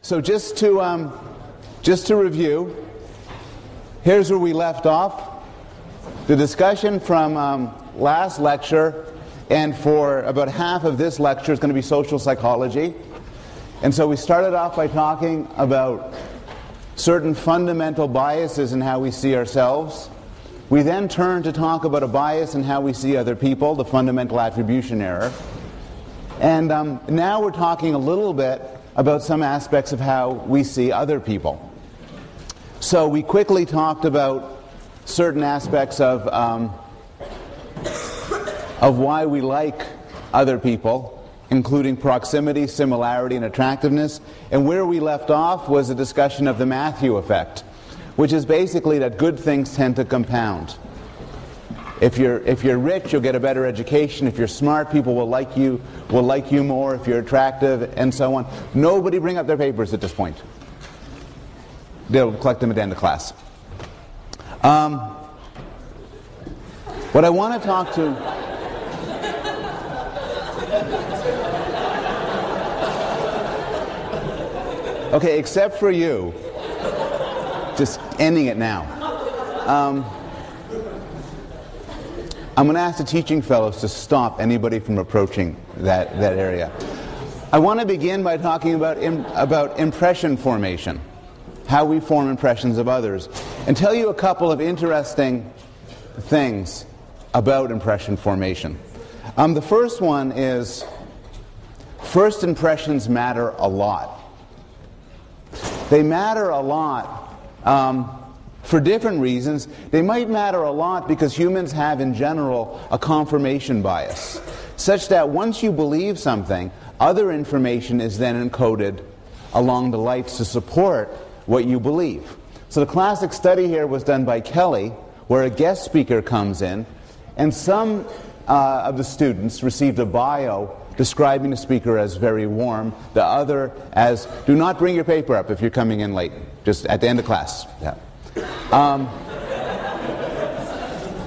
So just to review, here's where we left off. The discussion from last lecture, and for about half of this lecture, is going to be social psychology. And so we started off by talking about certain fundamental biases in how we see ourselves. We then turned to talk about a bias in how we see other people, the fundamental attribution error. And now we're talking a little bit about some aspects of how we see other people. So we quickly talked about certain aspects of why we like other people, including proximity, similarity, and attractiveness. And where we left off was a discussion of the Matthew effect, which is basically that good things tend to compound. If you're rich, you'll get a better education. If you're smart, people will like you more. If you're attractive, and so on. Nobody bring up their papers at this point. They'll collect them at the end of class. What I want to talk to... Okay, except for you. Just ending it now. I'm going to ask the teaching fellows to stop anybody from approaching that area. I want to begin by talking about impression formation, how we form impressions of others, and tell you a couple of interesting things about impression formation. The first one is, first impressions matter a lot. They matter a lot for different reasons. They might matter a lot because humans have in general a confirmation bias, such that once you believe something, other information is then encoded along the lights to support what you believe. So the classic study here was done by Kelly, where a guest speaker comes in, and some of the students received a bio describing the speaker as very warm, the other as, do not bring your paper up if you're coming in late, just at the end of class. Yeah.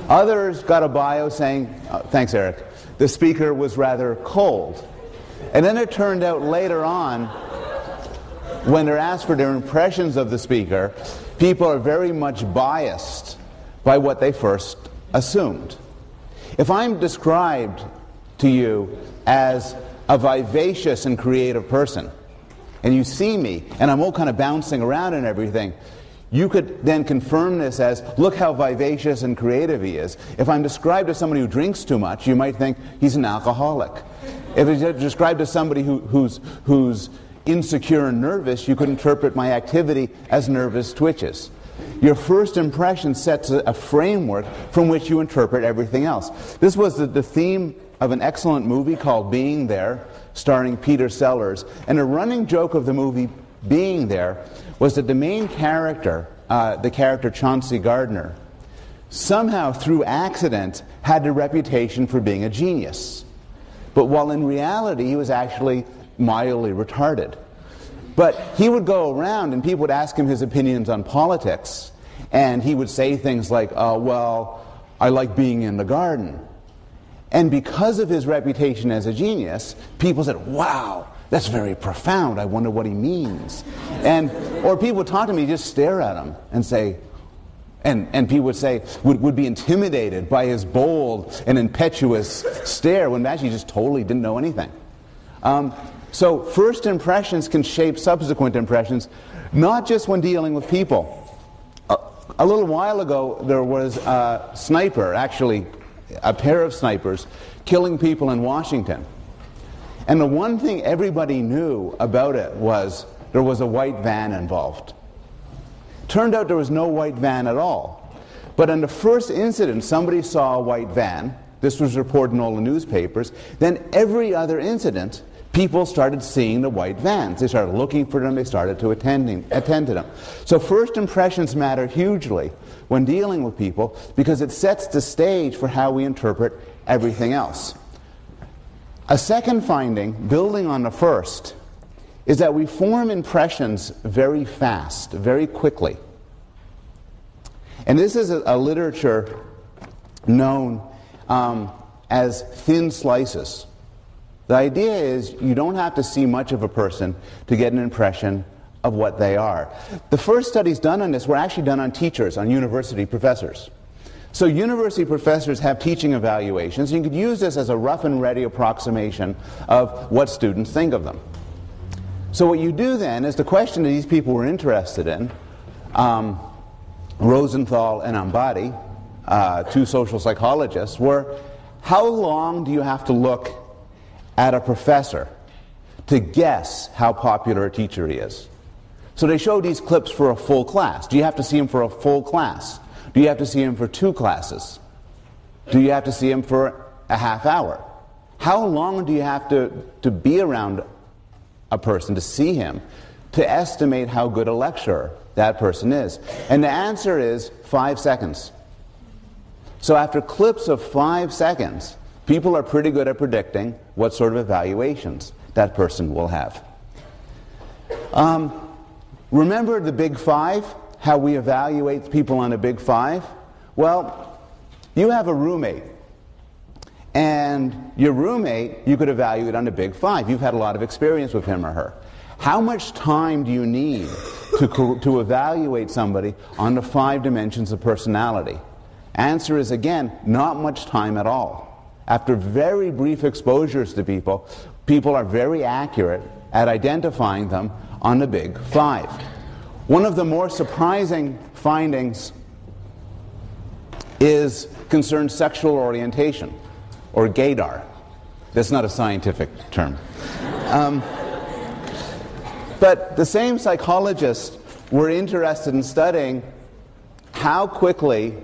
Others got a bio saying, thanks Eric, the speaker was rather cold. And then it turned out later on, when they're asked for their impressions of the speaker, people are very much biased by what they first assumed. If I'm described to you as a vivacious and creative person, and you see me, and I'm all kind of bouncing around and everything, you could then confirm this as, look how vivacious and creative he is. If I'm described as somebody who drinks too much, you might think he's an alcoholic. If it's described as somebody who's insecure and nervous, you could interpret my activity as nervous twitches. Your first impression sets a framework from which you interpret everything else. This was the theme of an excellent movie called Being There, starring Peter Sellers. And a running joke of the movie Being There was that the main character, the character Chauncey Gardner, somehow through accident had the reputation for being a genius. But while in reality he was actually mildly retarded. But he would go around and people would ask him his opinions on politics, and he would say things like, well, I like being in the garden. And because of his reputation as a genius, people said, wow, that's very profound. I wonder what he means. Or people would talk to me, just stare at him and say, and people would say, would be intimidated by his bold and impetuous stare when actually he just totally didn't know anything. So first impressions can shape subsequent impressions, not just when dealing with people. A little while ago, there was a sniper, actually a pair of snipers, killing people in Washington. And the one thing everybody knew about it was there was a white van involved. Turned out there was no white van at all. But in the first incident, somebody saw a white van. This was reported in all the newspapers. Then every other incident, people started seeing the white vans. They started looking for them. They started to attend to them. So first impressions matter hugely when dealing with people because it sets the stage for how we interpret everything else. A second finding, building on the first, is that we form impressions very fast, very quickly. And this is a literature known as thin slices. The idea is you don't have to see much of a person to get an impression of what they are. The first studies done on this were actually done on teachers, on university professors. So university professors have teaching evaluations. You could use this as a rough and ready approximation of what students think of them. So what you do then is the question that these people were interested in, Rosenthal and Ambati, two social psychologists, were how long do you have to look at a professor to guess how popular a teacher he is? So they showed these clips for a full class. Do you have to see him for a full class? Do you have to see him for 2 classes? Do you have to see him for a half hour? How long do you have to be around a person to see him to estimate how good a lecturer that person is? And the answer is 5 seconds. So after clips of 5 seconds, people are pretty good at predicting what sort of evaluations that person will have. Remember the Big Five? How we evaluate people on a Big Five? Well, you have a roommate. And your roommate, you could evaluate on a Big Five. You've had a lot of experience with him or her. How much time do you need to evaluate somebody on the 5 dimensions of personality? Answer is, again, not much time at all. After very brief exposures to people, people are very accurate at identifying them on the Big Five. One of the more surprising findings concerns sexual orientation, or gaydar. That's not a scientific term. But the same psychologists were interested in studying how quickly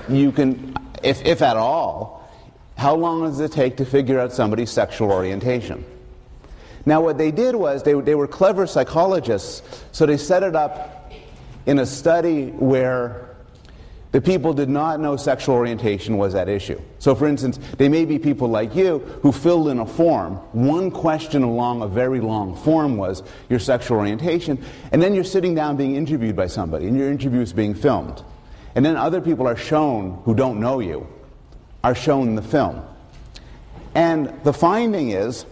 you can, if at all, how long does it take to figure out somebody's sexual orientation? Now what they did was, they were clever psychologists, so they set it up in a study where the people did not know sexual orientation was at issue. So for instance, they may be people like you who filled in a form. One question along a very long form was your sexual orientation, and then you're sitting down being interviewed by somebody, and your interview is being filmed. And then other people are shown, who don't know you, are shown the film. And the finding is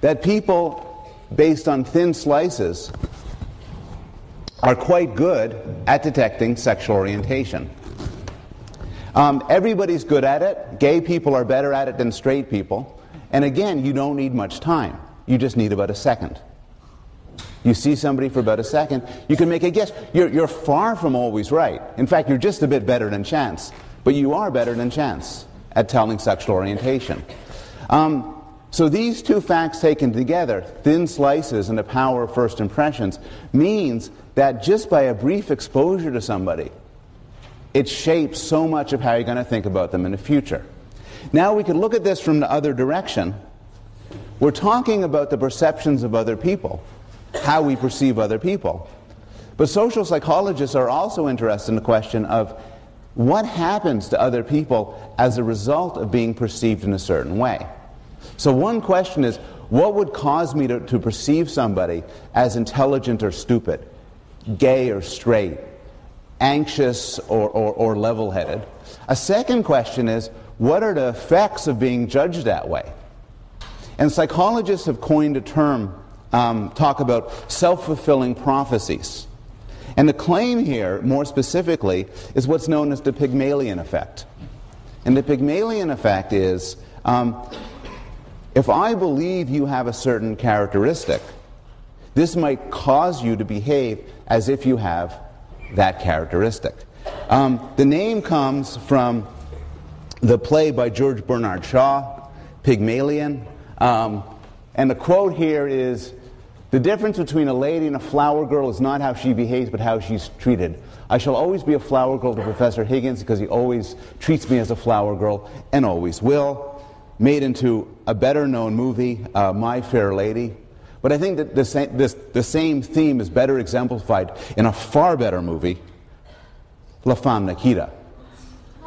that people, based on thin slices, are quite good at detecting sexual orientation. Everybody's good at it. Gay people are better at it than straight people. And again, you don't need much time. You just need about a second. You see somebody for about a second, you can make a guess. You're far from always right. In fact, you're just a bit better than chance. But you are better than chance at telling sexual orientation. So these two facts taken together, thin slices and the power of first impressions, means that just by a brief exposure to somebody, it shapes so much of how you're going to think about them in the future. Now we can look at this from the other direction. We're talking about the perceptions of other people, how we perceive other people. But social psychologists are also interested in the question of what happens to other people as a result of being perceived in a certain way. So one question is, what would cause me to perceive somebody as intelligent or stupid, gay or straight, anxious or level-headed? A second question is, what are the effects of being judged that way? And psychologists have coined a term, talk about self-fulfilling prophecies. And the claim here, more specifically, is what's known as the Pygmalion effect. And the Pygmalion effect is, if I believe you have a certain characteristic, this might cause you to behave as if you have that characteristic. The name comes from the play by George Bernard Shaw, Pygmalion. And the quote here is, "The difference between a lady and a flower girl is not how she behaves, but how she's treated. I shall always be a flower girl to Professor Higgins because he always treats me as a flower girl and always will." Made into a better-known movie, My Fair Lady. But I think that the same theme is better exemplified in a far better movie, La Femme Nikita,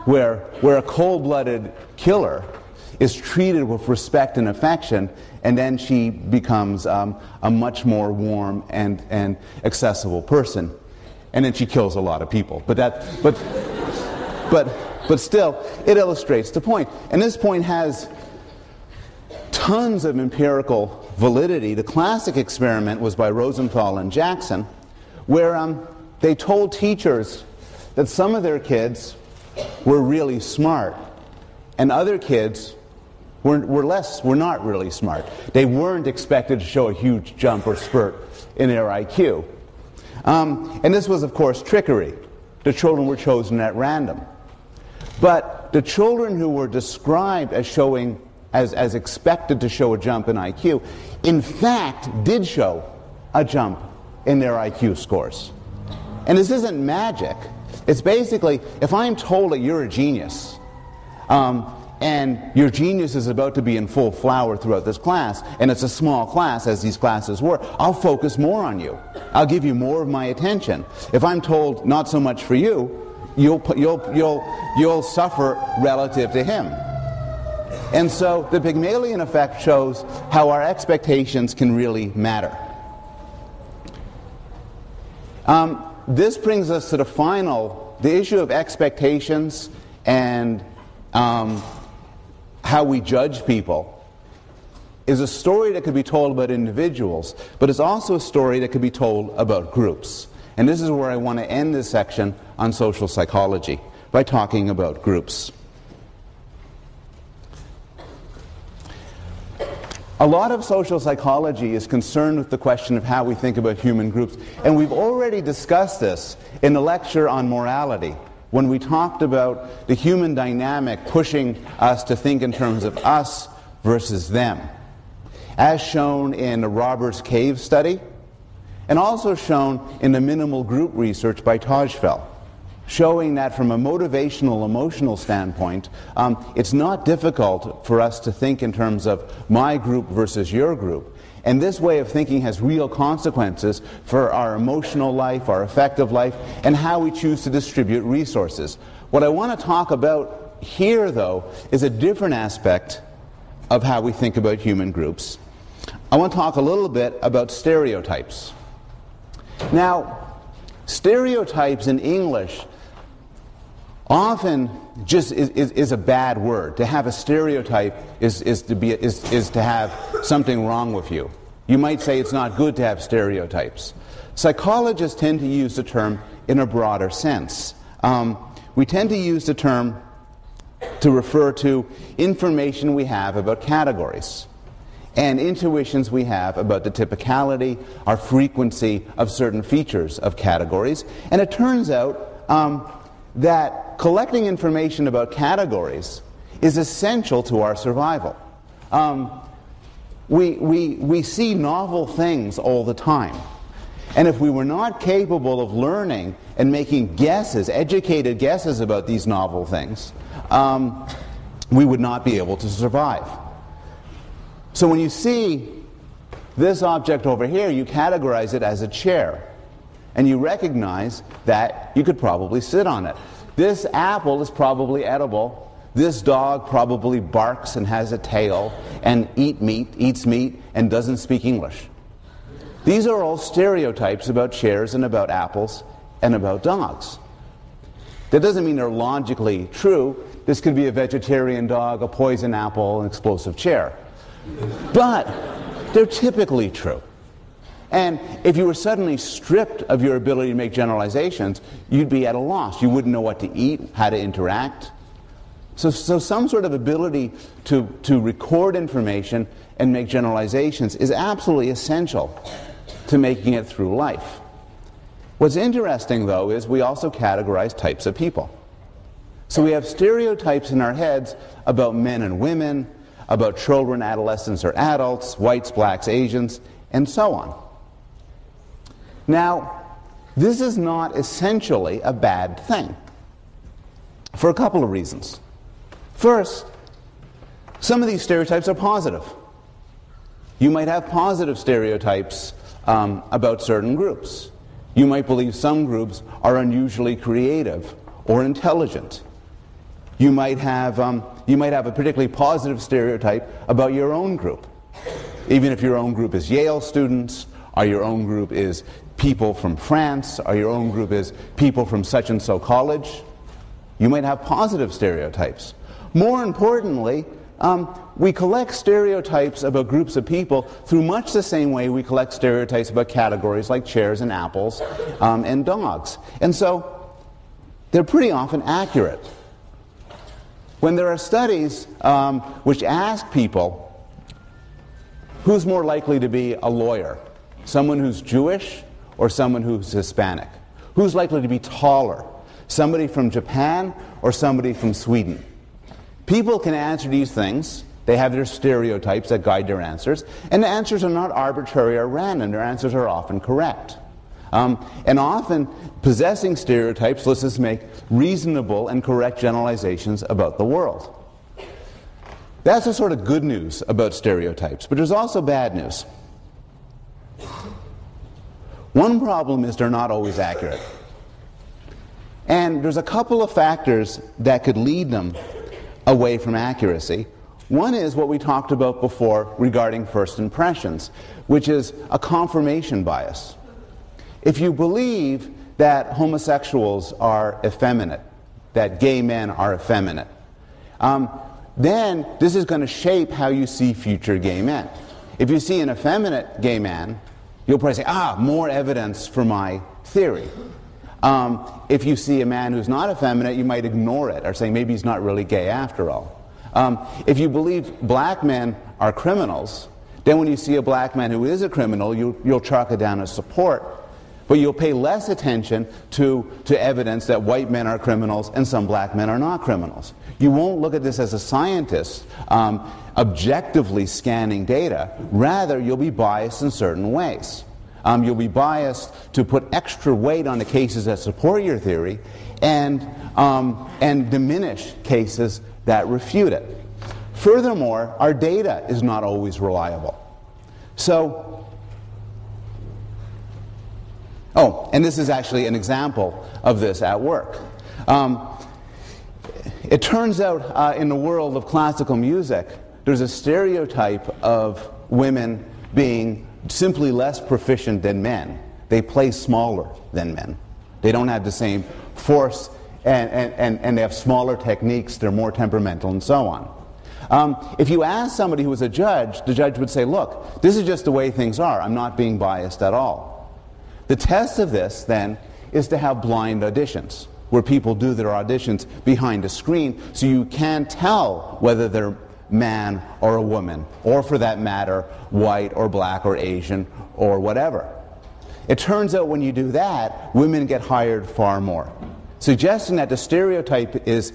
where a cold-blooded killer is treated with respect and affection, and then she becomes a much more warm and accessible person, and then she kills a lot of people. But still, it illustrates the point, and this point has tons of empirical validity. The classic experiment was by Rosenthal and Jackson, where they told teachers that some of their kids were really smart and other kids were not really smart. They weren't expected to show a huge jump or spurt in their IQ. And this was, of course, trickery. The children were chosen at random. But the children who were described as showing, as expected to show a jump in IQ, in fact did show a jump in their IQ scores. And this isn't magic. It's basically, if I'm told that you're a genius, and your genius is about to be in full flower throughout this class, and it's a small class, as these classes were, I'll focus more on you. I'll give you more of my attention. If I'm told not so much for you, you'll suffer relative to him. And so the Pygmalion effect shows how our expectations can really matter. This brings us to the issue of expectations and how we judge people is a story that could be told about individuals, but it's also a story that could be told about groups. And this is where I want to end this section on social psychology, by talking about groups. A lot of social psychology is concerned with the question of how we think about human groups, and we've already discussed this in the lecture on morality, when we talked about the human dynamic pushing us to think in terms of us versus them, as shown in the Robbers Cave study, and also shown in the minimal group research by Tajfel, showing that from a motivational, emotional standpoint, it's not difficult for us to think in terms of my group versus your group. And this way of thinking has real consequences for our emotional life, our affective life, and how we choose to distribute resources. What I want to talk about here, though, is a different aspect of how we think about human groups. I want to talk a little bit about stereotypes. Now, stereotypes in English often just is a bad word. To have a stereotype is to have something wrong with you. You might say it's not good to have stereotypes. Psychologists tend to use the term in a broader sense. We tend to use the term to refer to information we have about categories and intuitions we have about the typicality, our frequency of certain features of categories. And it turns out that collecting information about categories is essential to our survival. We see novel things all the time. And if we were not capable of learning and making guesses, educated guesses about these novel things, we would not be able to survive. So when you see this object over here, you categorize it as a chair. And you recognize that you could probably sit on it. This apple is probably edible. This dog probably barks and has a tail and eats meat and doesn't speak English. These are all stereotypes about chairs and about apples and about dogs. That doesn't mean they're logically true. This could be a vegetarian dog, a poison apple, an explosive chair. But they're typically true. And if you were suddenly stripped of your ability to make generalizations, you'd be at a loss. You wouldn't know what to eat, how to interact. So some sort of ability to record information and make generalizations is absolutely essential to making it through life. What's interesting, though, is we also categorize types of people. So we have stereotypes in our heads about men and women, about children, adolescents, or adults, whites, blacks, Asians, and so on. Now, this is not essentially a bad thing, for a couple of reasons. First, some of these stereotypes are positive. You might have positive stereotypes about certain groups. You might believe some groups are unusually creative or intelligent. You might have a particularly positive stereotype about your own group, even if your own group is Yale students, or your own group is people from France, or your own group is people from such and so college. You might have positive stereotypes. More importantly, we collect stereotypes about groups of people through much the same way we collect stereotypes about categories like chairs and apples and dogs. And so they're pretty often accurate. When there are studies which ask people, who's more likely to be a lawyer? Someone who's Jewish or someone who's Hispanic? Who's likely to be taller? Somebody from Japan or somebody from Sweden? People can answer these things. They have their stereotypes that guide their answers. And the answers are not arbitrary or random. Their answers are often correct. And often, possessing stereotypes lets us make reasonable and correct generalizations about the world. That's the sort of good news about stereotypes. But there's also bad news. One problem is they're not always accurate. And there's a couple of factors that could lead them away from accuracy. One is what we talked about before regarding first impressions, which is a confirmation bias. If you believe that homosexuals are effeminate, that gay men are effeminate, then this is going to shape how you see future gay men. If you see an effeminate gay man, you'll probably say, more evidence for my theory. If you see a man who's not effeminate, you might ignore it or say maybe he's not really gay after all. If you believe black men are criminals, then when you see a black man who is a criminal, you'll chalk it down as support. But you'll pay less attention to evidence that white men are criminals and some black men are not criminals. You won't look at this as a scientist objectively scanning data. Rather, you'll be biased in certain ways. You'll be biased to put extra weight on the cases that support your theory and diminish cases that refute it. Furthermore, our data is not always reliable. And this is actually an example of this at work. It turns out in the world of classical music, there's a stereotype of women being simply less proficient than men. They play smaller than men. They don't have the same force and they have smaller techniques, they're more temperamental and so on. If you ask somebody who was a judge, the judge would say, look, this is just the way things are. I'm not being biased at all. The test of this, then, is to have blind auditions, where people do their auditions behind a screen, so you can't tell whether they're man or a woman, or for that matter, white or black or Asian or whatever. It turns out when you do that, women get hired far more, suggesting that the stereotype is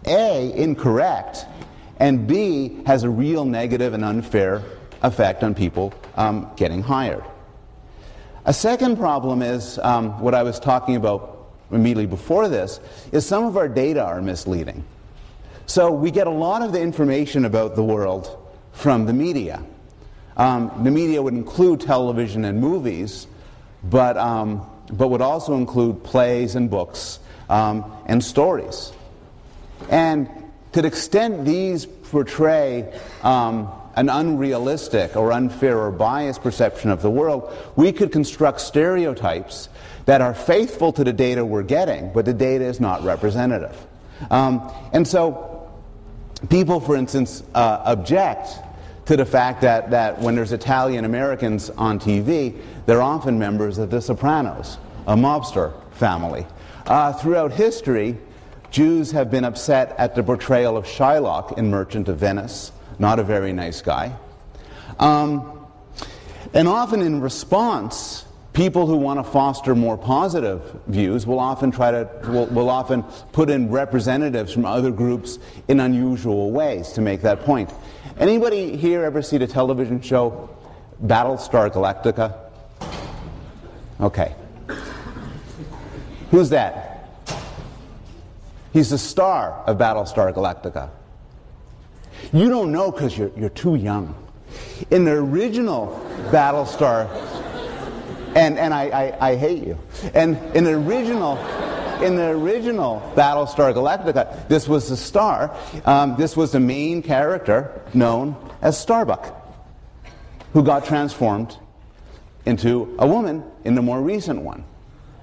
A, incorrect, and B, has a real negative and unfair effect on people getting hired. A second problem is what I was talking about immediately before this, is some of our data are misleading. So we get a lot of the information about the world from the media. The media would include television and movies, but would also include plays and books and stories. And to the extent these portray an unrealistic or unfair or biased perception of the world, we could construct stereotypes that are faithful to the data we're getting, but the data is not representative. And so people, for instance, object to the fact that when there's Italian Americans on TV, they're often members of the Sopranos, a mobster family. Throughout history, Jews have been upset at the portrayal of Shylock in Merchant of Venice. Not a very nice guy. And often in response, people who want to foster more positive views will often put in representatives from other groups in unusual ways to make that point. Anybody here ever see the television show Battlestar Galactica? Okay. Who's that? He's the star of Battlestar Galactica. You don't know because you're too young. In the original Battlestar, and I hate you. And in the original Battlestar Galactica, this was the star. This was the main character known as Starbuck, who got transformed into a woman in the more recent one.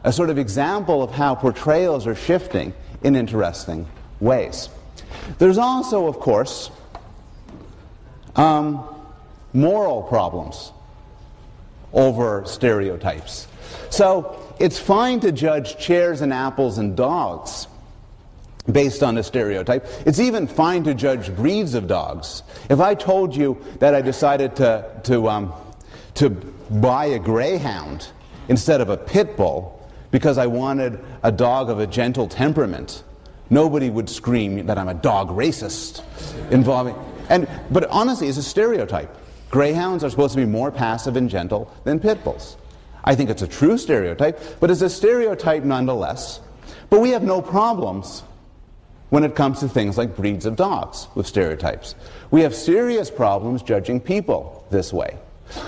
A sort of example of how portrayals are shifting in interesting ways. There's also, of course, moral problems over stereotypes. So it's fine to judge chairs and apples and dogs based on a stereotype. It's even fine to judge breeds of dogs. If I told you that I decided to buy a greyhound instead of a pit bull because I wanted a dog of a gentle temperament, nobody would scream that I'm a dog racist involving. But honestly, it's a stereotype. Greyhounds are supposed to be more passive and gentle than pit bulls. I think it's a true stereotype, but it's a stereotype nonetheless. But we have no problems when it comes to things like breeds of dogs with stereotypes. We have serious problems judging people this way.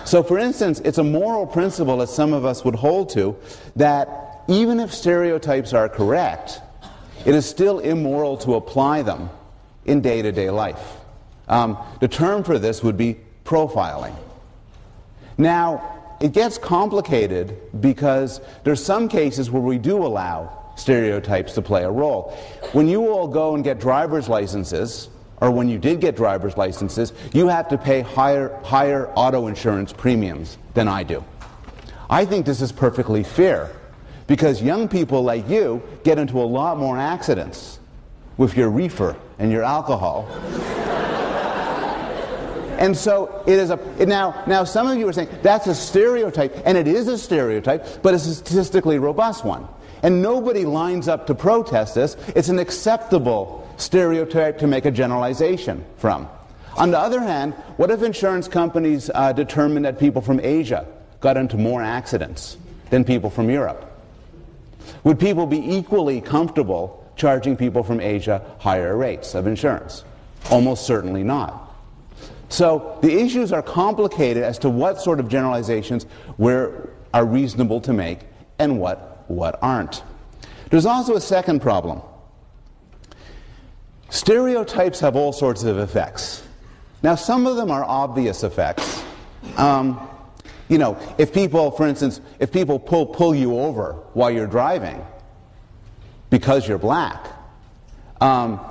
So for instance, it's a moral principle that some of us would hold to, that even if stereotypes are correct, it is still immoral to apply them in day-to-day life. The term for this would be profiling. Now, it gets complicated because there's some cases where we do allow stereotypes to play a role. When you all go and get driver's licenses, or when you did get driver's licenses, you have to pay higher auto insurance premiums than I do. I think this is perfectly fair, because young people like you get into a lot more accidents with your reefer and your alcohol. And so it is now some of you are saying that's a stereotype, and it is a stereotype, but it's a statistically robust one. And nobody lines up to protest this. It's an acceptable stereotype to make a generalization from. On the other hand, what if insurance companies determined that people from Asia got into more accidents than people from Europe? Would people be equally comfortable charging people from Asia higher rates of insurance? Almost certainly not. So the issues are complicated as to what sort of generalizations are reasonable to make and what aren't. There's also a second problem. Stereotypes have all sorts of effects. Now, some of them are obvious effects. You know, if people, for instance, if people pull you over while you're driving because you're black,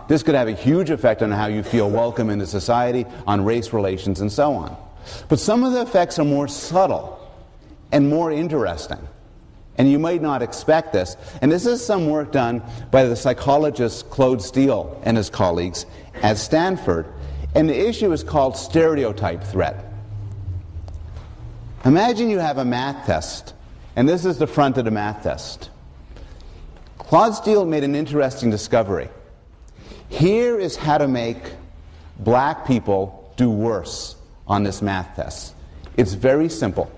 this could have a huge effect on how you feel welcome into society, on race relations, and so on. But some of the effects are more subtle and more interesting. And you might not expect this. And this is some work done by the psychologist Claude Steele and his colleagues at Stanford. And the issue is called stereotype threat. Imagine you have a math test, and this is the front of the math test. Claude Steele made an interesting discovery. Here is how to make black people do worse on this math test. It's very simple.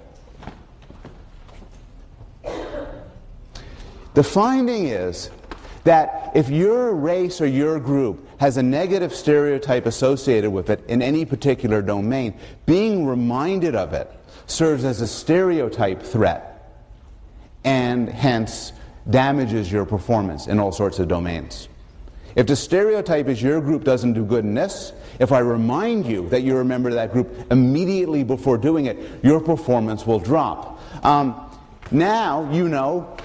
The finding is that if your race or your group has a negative stereotype associated with it in any particular domain, being reminded of it serves as a stereotype threat and hence damages your performance in all sorts of domains. If the stereotype is your group doesn't do good in this, if I remind you that you're a member of that group immediately before doing it, your performance will drop. Now you know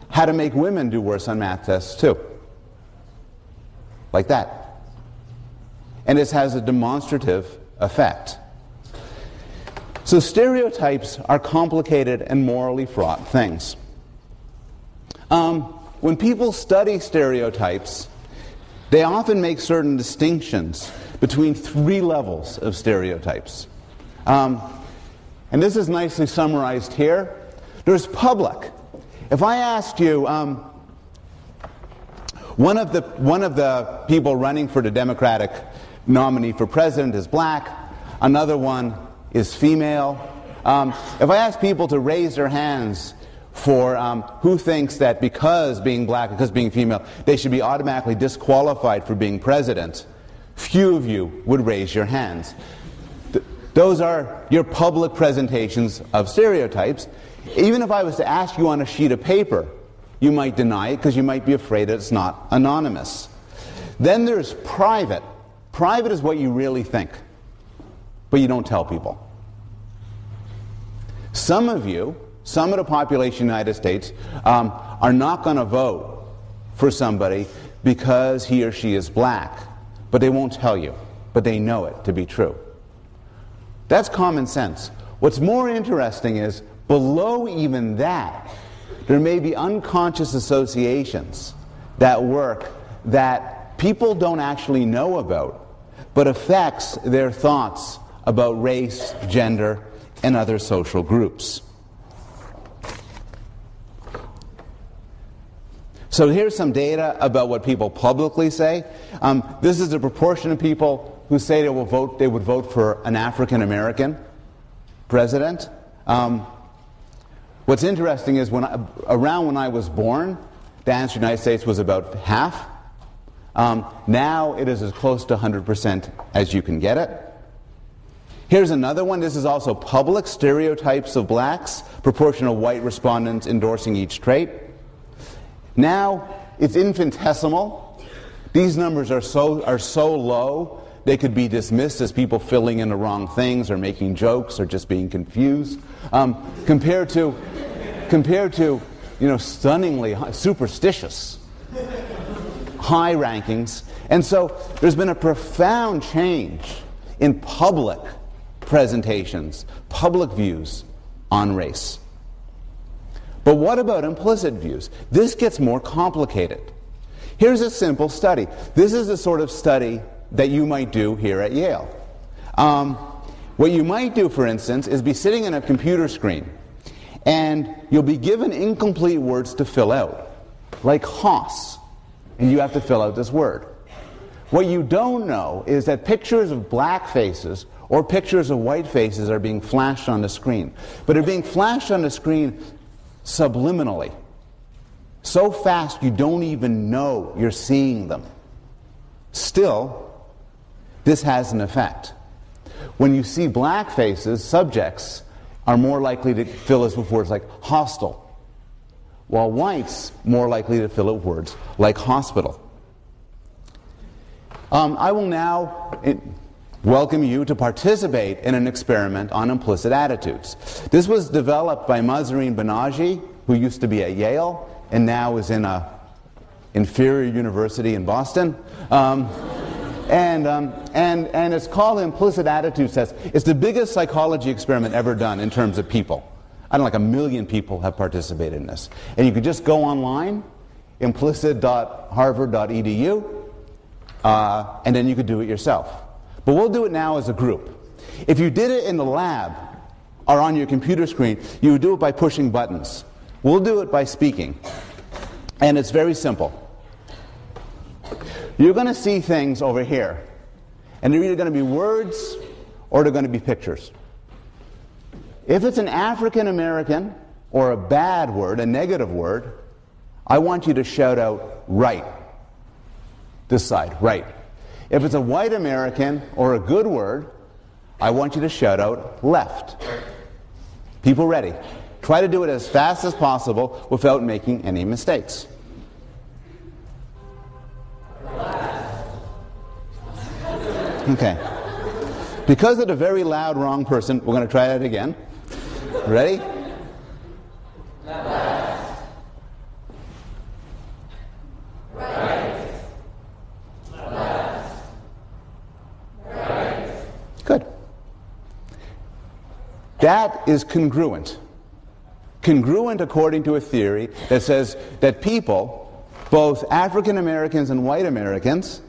how to make women do worse on math tests too. Like that. And this has a demonstrative effect. So stereotypes are complicated and morally fraught things. When people study stereotypes, they often make certain distinctions between three levels of stereotypes. And this is nicely summarized here. There's public. If I asked you, one of the people running for the Democratic nominee for president is black, another one is female. If I asked people to raise their hands for who thinks that because being black, because being female, they should be automatically disqualified for being president, few of you would raise your hands. Those are your public presentations of stereotypes. Even if I was to ask you on a sheet of paper, you might deny it because you might be afraid that it's not anonymous. Then there's private. Private is what you really think, but you don't tell people. Some of the population of the United States are not going to vote for somebody because he or she is black, but they won't tell you, but they know it to be true. That's common sense. What's more interesting is, below even that, there may be unconscious associations that work that people don't actually know about, but affects their thoughts about race, gender, and other social groups. So here's some data about what people publicly say. This is the proportion of people who say they would vote for an African American president. What's interesting is around when I was born, the answer in the United States was about half. Now it is as close to 100% as you can get it. Here's another one. This is also public stereotypes of blacks, proportion of white respondents endorsing each trait. Now it's infinitesimal. These numbers are so low they could be dismissed as people filling in the wrong things or making jokes or just being confused. Compared to stunningly superstitious high rankings. And so there's been a profound change in public presentations, public views on race. But what about implicit views? This gets more complicated. Here's a simple study. This is the sort of study that you might do here at Yale. What you might do, for instance, is be sitting in a computer screen, and you'll be given incomplete words to fill out, like hoss, and you have to fill out this word. What you don't know is that pictures of black faces or pictures of white faces are being flashed on the screen. But they're being flashed on the screen subliminally, so fast you don't even know you're seeing them. Still, this has an effect. When you see black faces, subjects are more likely to fill us with words like hostile, while whites more likely to fill out words like hospital. I will now welcome you to participate in an experiment on implicit attitudes. This was developed by Mahzarin Banaji, who used to be at Yale and now is in an inferior university in Boston. And it's called Implicit Attitude Test. It's the biggest psychology experiment ever done in terms of people. I don't know, like 1 million people have participated in this. And you could just go online, implicit.harvard.edu, and then you could do it yourself. But we'll do it now as a group. If you did it in the lab or on your computer screen, you would do it by pushing buttons. We'll do it by speaking. And it's very simple. You're going to see things over here, and they're either going to be words or they're going to be pictures. If it's an African American or a bad word, a negative word, I want you to shout out right. This side, right. If it's a white American or a good word, I want you to shout out left. People ready? Try to do it as fast as possible without making any mistakes. Okay. Because of the very loud wrong person, we're going to try that again. Ready? Left. Right. Left. Right. Good. That is congruent. Congruent according to a theory that says that people, both African Americans and white Americans,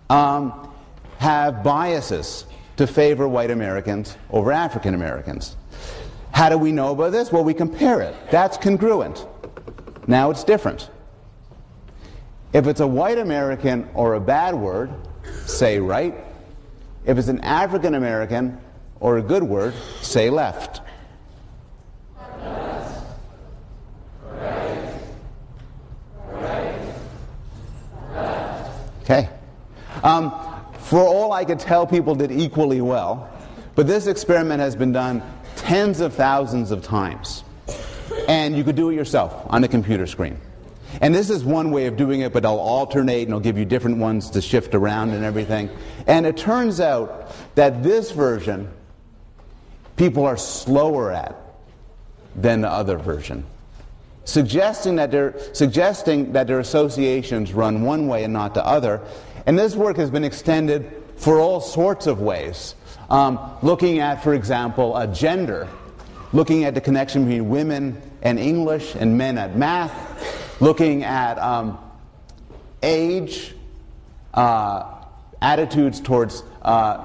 have biases to favor white Americans over African Americans. How do we know about this? Well, we compare it. That's congruent. Now it's different. If it's a white American or a bad word, say right. If it's an African American or a good word, say left. Left. Right. Right. Left. Okay. For all I could tell, people did equally well. But this experiment has been done tens of thousands of times. And you could do it yourself on a computer screen. And this is one way of doing it, but I'll alternate and I'll give you different ones to shift around and everything. And it turns out that this version, people are slower at than the other version. Suggesting that their associations run one way and not the other. And this work has been extended for all sorts of ways. looking at, for example, gender, looking at the connection between women and English and men at math, looking at age, attitudes towards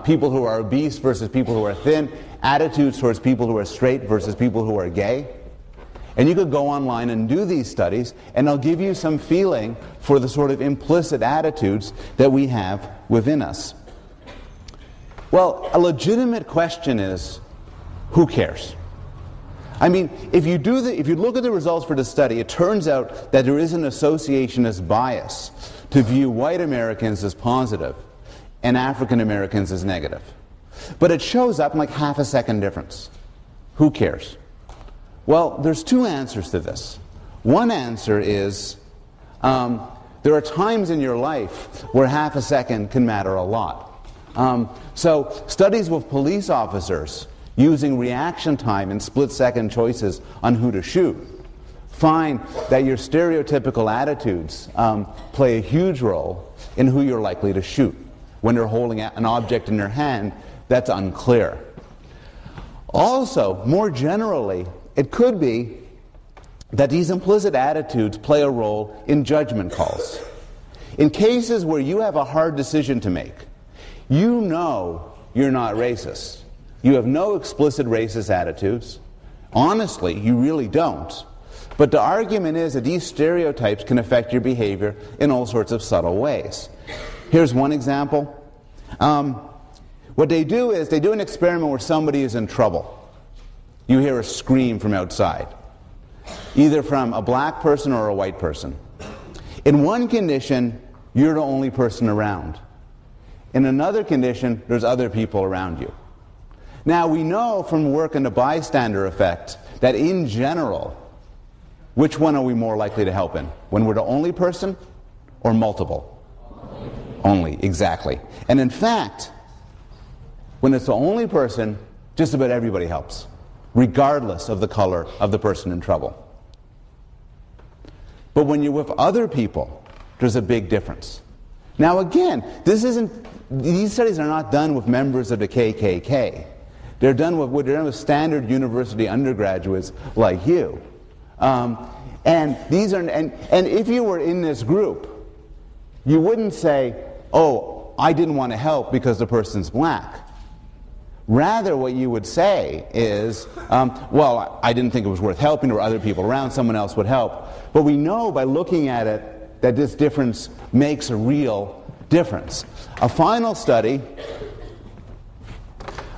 people who are obese versus people who are thin, attitudes towards people who are straight versus people who are gay. And you could go online and do these studies, and they'll give you some feeling for the sort of implicit attitudes that we have within us. Well, a legitimate question is, who cares? I mean, if you look at the results for the study, it turns out that there is an associationist bias to view white Americans as positive and African Americans as negative. But it shows up in like half a second difference. Who cares? Well, there's two answers to this. One answer is there are times in your life where half a second can matter a lot. So studies with police officers using reaction time and split-second choices on who to shoot find that your stereotypical attitudes play a huge role in who you're likely to shoot when they're holding an object in their hand that's unclear. Also, more generally, it could be that these implicit attitudes play a role in judgment calls. In cases where you have a hard decision to make, you know you're not racist. You have no explicit racist attitudes. Honestly, you really don't. But the argument is that these stereotypes can affect your behavior in all sorts of subtle ways. Here's one example. What they do is they do an experiment where somebody is in trouble. You hear a scream from outside, either from a black person or a white person. In one condition, you're the only person around. In another condition, there's other people around you. Now, we know from work in the bystander effect that in general, which one are we more likely to help in? When we're the only person or multiple? Only, exactly. And in fact, when it's the only person, just about everybody helps, regardless of the color of the person in trouble. But when you're with other people, there's a big difference. Now again, these studies are not done with members of the KKK. They're done with standard university undergraduates like you. And if you were in this group, you wouldn't say, oh, I didn't want to help because the person's black. Rather, what you would say is, well, I didn't think it was worth helping, there were other people around, someone else would help. But we know by looking at it that this difference makes a real difference. A final study,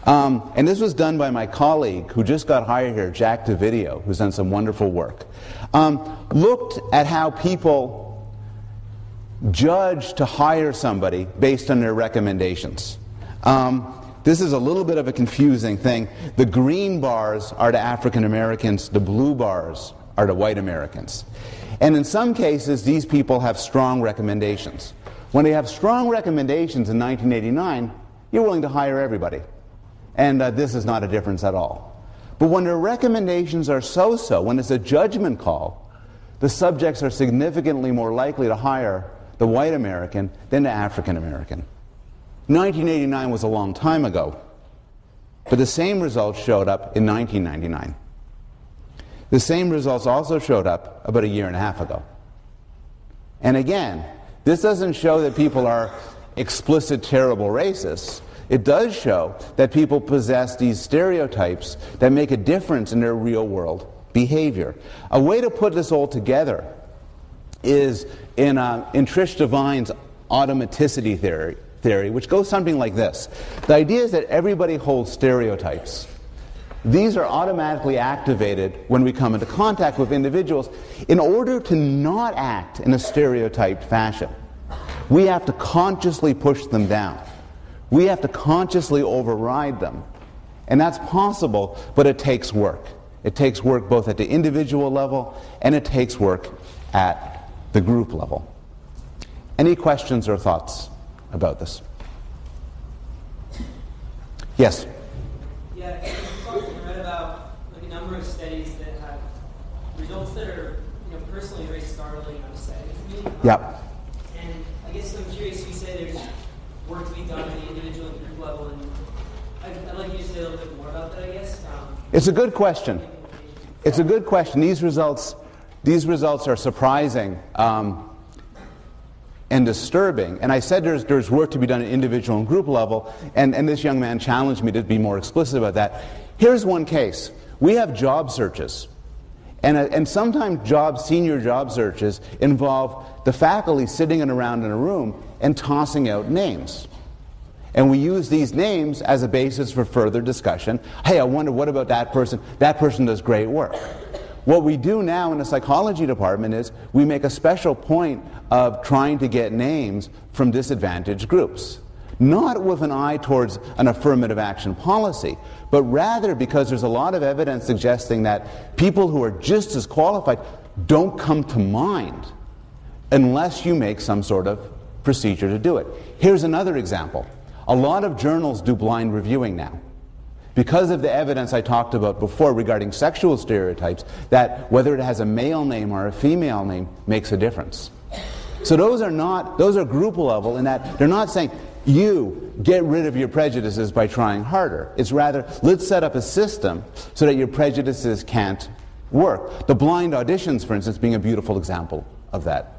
and this was done by my colleague who just got hired here, Jack DeVideo, who's done some wonderful work, looked at how people judge to hire somebody based on their recommendations. This is a little bit of a confusing thing. The green bars are the African Americans, the blue bars are the white Americans. And in some cases, these people have strong recommendations. When they have strong recommendations in 1989, you're willing to hire everybody. And this is not a difference at all. But when their recommendations are so-so, when it's a judgment call, the subjects are significantly more likely to hire the white American than the African American. 1989 was a long time ago, but the same results showed up in 1999. The same results also showed up about a year and a half ago. And again, this doesn't show that people are explicit, terrible racists. It does show that people possess these stereotypes that make a difference in their real-world behavior. A way to put this all together is in Trish Devine's automaticity theory, which goes something like this. The idea is that everybody holds stereotypes. These are automatically activated when we come into contact with individuals. In order to not act in a stereotyped fashion, we have to consciously push them down. We have to consciously override them. And that's possible, but it takes work. It takes work both at the individual level and it takes work at the group level. Any questions or thoughts about this? Yes? Yeah, I read about a number of studies that have results that are personally very startling, I would say. Yeah. And I guess I'm curious, you say there's work to be done at the individual and group level, and I'd like you to say a little bit more about that, I guess. It's a good question. It's a good question. These results are surprising and disturbing. And I said there's work to be done at individual and group level, and this young man challenged me to be more explicit about that. Here's one case. We have job searches. And sometimes senior job searches involve the faculty sitting around in a room and tossing out names. And we use these names as a basis for further discussion. Hey, I wonder, what about that person? That person does great work. What we do now in the psychology department is we make a special point of trying to get names from disadvantaged groups. Not with an eye towards an affirmative action policy, but rather because there's a lot of evidence suggesting that people who are just as qualified don't come to mind unless you make some sort of procedure to do it. Here's another example. A lot of journals do blind reviewing now, because of the evidence I talked about before regarding sexual stereotypes, that whether it has a male name or a female name makes a difference. So those are group level in that they're not saying, you get rid of your prejudices by trying harder. It's rather, let's set up a system so that your prejudices can't work. The blind auditions, for instance, being a beautiful example of that.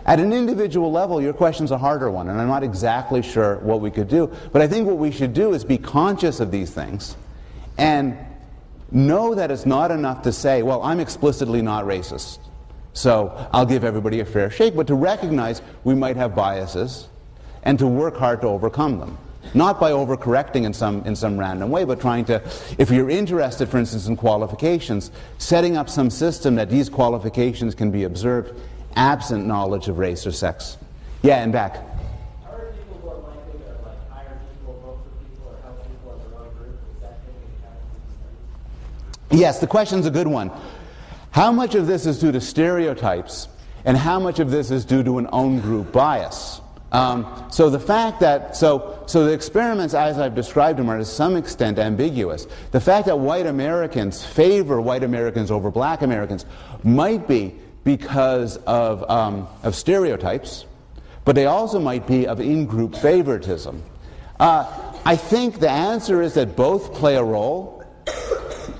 At an individual level, your question's a harder one, and I'm not exactly sure what we could do. But I think what we should do is be conscious of these things and know that it's not enough to say, well, I'm explicitly not racist, so I'll give everybody a fair shake, but to recognize we might have biases and to work hard to overcome them. Not by overcorrecting in some random way, but trying to, if you're interested, for instance, in qualifications, setting up some system that these qualifications can be observed absent knowledge of race or sex. Yeah, and back. How are people more likely to hire people, vote for people, or help people in their own group? Is that taken into account in these studies? Yes, the question's a good one. How much of this is due to stereotypes, and how much of this is due to an own group bias? So the fact that, so the experiments as I've described them are to some extent ambiguous. The fact that white Americans favor white Americans over black Americans might be because of stereotypes, but they also might be of in-group favoritism. I think the answer is that both play a role,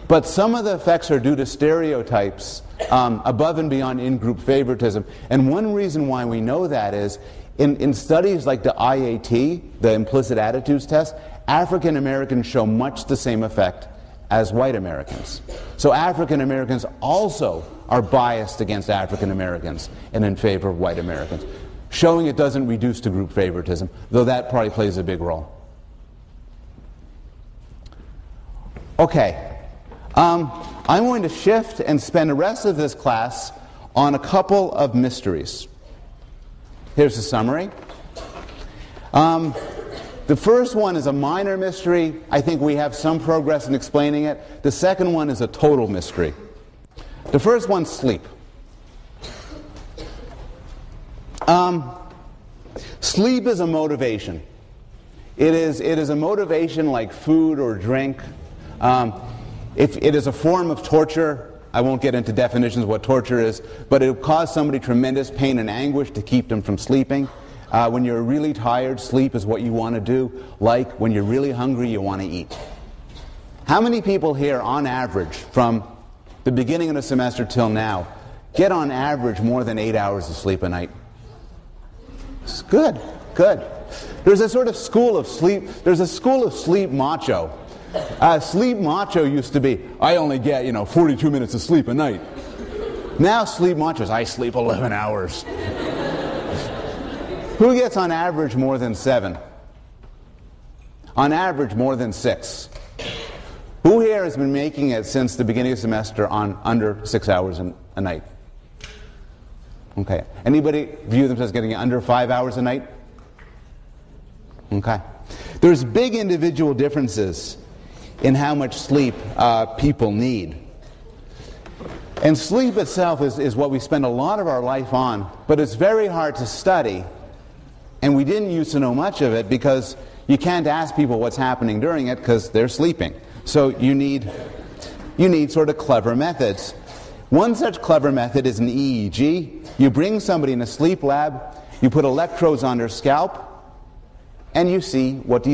but some of the effects are due to stereotypes above and beyond in-group favoritism. And one reason why we know that is in studies like the IAT, the implicit attitudes test, African Americans show much the same effect as white Americans. So African Americans also are biased against African Americans and in favor of white Americans, showing it doesn't reduce to group favoritism, though that probably plays a big role. Okay, I'm going to shift and spend the rest of this class on a couple of mysteries. Here's the summary. The first one is a minor mystery. I think we have some progress in explaining it. The second one is a total mystery. The first one's sleep. Sleep is a motivation. It is a motivation like food or drink. If it is a form of torture, I won't get into definitions of what torture is, but it will cause somebody tremendous pain and anguish to keep them from sleeping. When you're really tired, sleep is what you want to do. Like when you're really hungry, you want to eat. How many people here, on average, from the beginning of the semester till now, get on average more than 8 hours of sleep a night? It's good, good. There's a sort of school of sleep. There's a school of sleep macho. Sleep macho used to be, I only get 42 minutes of sleep a night. Now sleep macho is, I sleep 11 hours. Who gets on average more than 7? On average more than 6. Who here has been making it since the beginning of the semester on under 6 hours a night? Okay. Anybody view themselves as getting under 5 hours a night? Okay. There's big individual differences in how much sleep people need. And sleep itself is what we spend a lot of our life on, but it's very hard to study. And we didn't used to know much of it because you can't ask people what's happening during it because they're sleeping. So you need sort of clever methods. One such clever method is an EEG. You bring somebody in a sleep lab, you put electrodes on their scalp, and you see what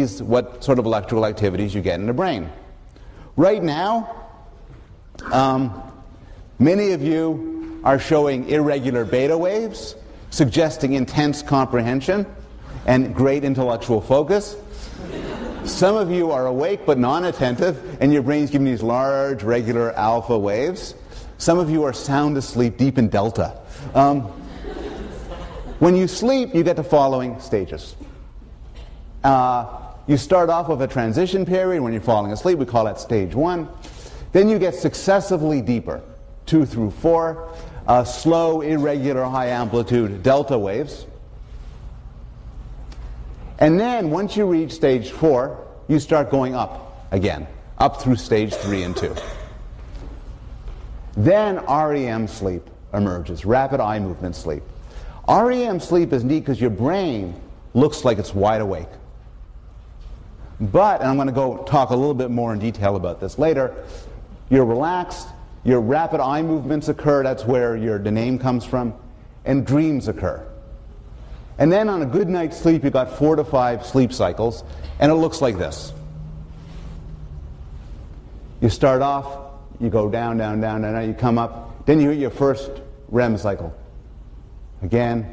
sort of electrical activities you get in the brain. Right now, many of you are showing irregular beta waves, suggesting intense comprehension and great intellectual focus. Some of you are awake but non-attentive, and your brain's giving these large, regular alpha waves. Some of you are sound asleep deep in delta. When you sleep, you get the following stages. You start off with a transition period. When you're falling asleep, we call that stage 1. Then you get successively deeper, 2 through 4, slow, irregular, high amplitude delta waves. And then, once you reach stage 4, you start going up again, up through stage 3 and 2. Then REM sleep emerges, rapid eye movement sleep. REM sleep is neat because your brain looks like it's wide awake. But, and I'm going to go talk a little bit more in detail about this later, you're relaxed, your rapid eye movements occur, that's where the name comes from, and dreams occur. And then on a good night's sleep, you've got 4 to 5 sleep cycles, and it looks like this. You start off, you go down, down, down, down, you come up, then you hit your first REM cycle. Again,